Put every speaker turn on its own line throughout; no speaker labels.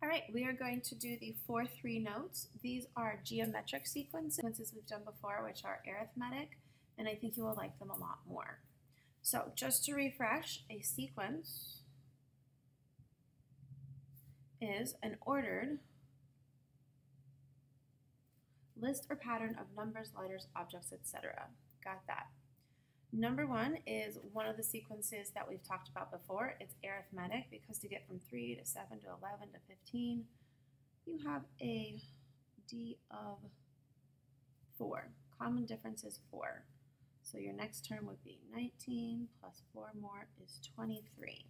All right, we are going to do the 4-3 notes. These are geometric sequences we've done before, which are arithmetic, and I think you will like them a lot more. So just to refresh, a sequence is an ordered list or pattern of numbers, letters, objects, etc. Got that. Number one is one of the sequences that we've talked about before. It's arithmetic because to get from 3 to 7 to 11 to 15, you have a D of 4. Common difference is 4. So your next term would be 19 plus 4 more is 23.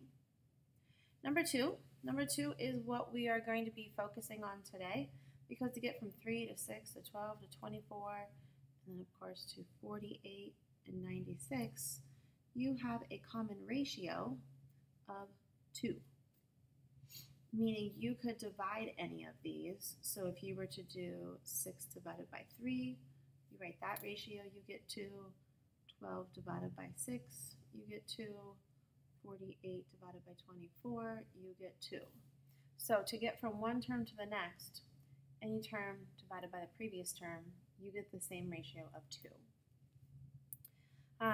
Number two is what we are going to be focusing on today because to get from 3 to 6 to 12 to 24, and then of course to 48 and 96, you have a common ratio of 2, meaning you could divide any of these. So if you were to do 6 divided by 3, you write that ratio, you get 2. 12 divided by 6, you get 2. 48 divided by 24, you get 2. So to get from one term to the next, any term divided by the previous term, you get the same ratio of 2.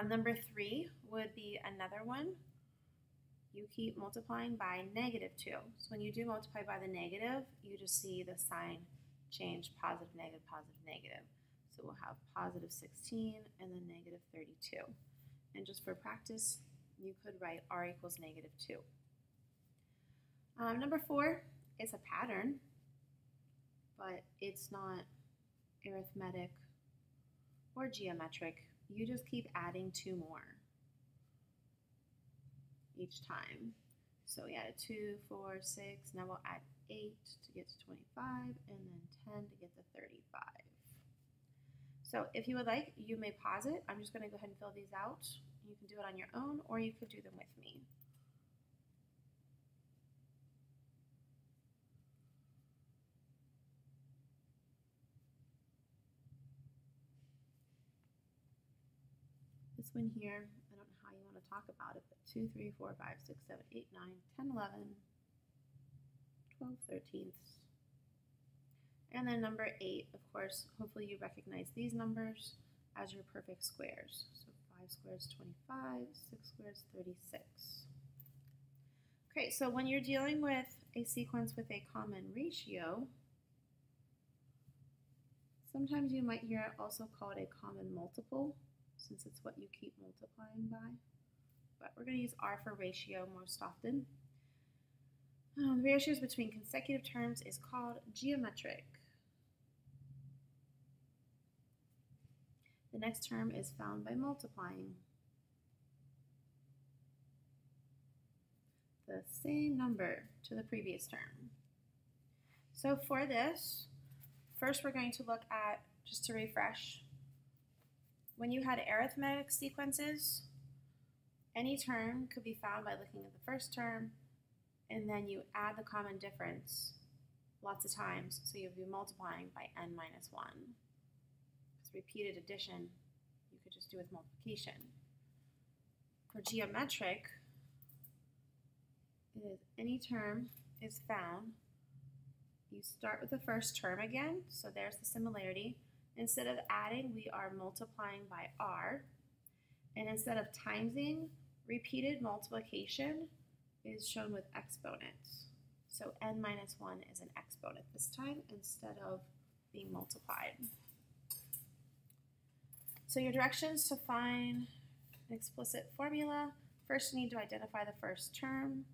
Number 3 would be another one. You keep multiplying by -2. So when you do multiply by the negative, you just see the sign change, positive, negative. So we'll have positive 16 and then negative 32. And just for practice, you could write r equals -2. Number 4 is a pattern, but it's not arithmetic or geometric. You just keep adding 2 more each time. So we added 2, 4, 6. Now we'll add 8 to get to 25, and then 10 to get to 35. So if you would like, you may pause it. I'm just going to go ahead and fill these out. You can do it on your own, or you could do them with me. This one here, I don't know how you want to talk about it, but 2, 3, 4, 5, 6, 7, 8, 9, 10, 11, 12 thirteenths. And then number 8, of course, hopefully you recognize these numbers as your perfect squares. So 5 squares, 25, 6 squares, 36. Okay, so when you're dealing with a sequence with a common ratio, sometimes you might hear it also called a common multiple, since it's what you keep multiplying by. But we're going to use R for ratio most often. The ratios between consecutive terms is called geometric. The next term is found by multiplying the same number to the previous term. So for this, first we're going to look at, just to refresh, when you had arithmetic sequences, any term could be found by looking at the first term, and then you add the common difference lots of times, so you'll be multiplying by n minus 1. Repeated addition, you could just do with multiplication. For geometric, any term is found, you start with the first term again, so there's the similarity. Instead of adding, we are multiplying by r, and instead of timesing, repeated multiplication is shown with exponents. So n minus 1 is an exponent this time instead of being multiplied. So your directions to find an explicit formula, first you need to identify the first term,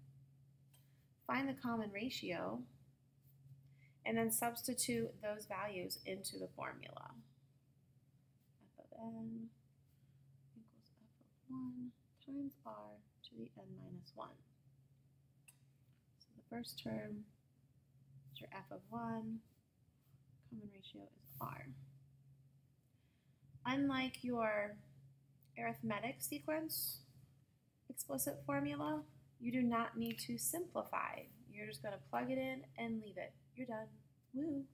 find the common ratio, and then substitute those values into the formula. F of n equals f of 1 times r to the n minus 1. So the first term is your f of 1, common ratio is r. Unlike your arithmetic sequence explicit formula, you do not need to simplify. You're just going to plug it in and leave it. You're done. Woo!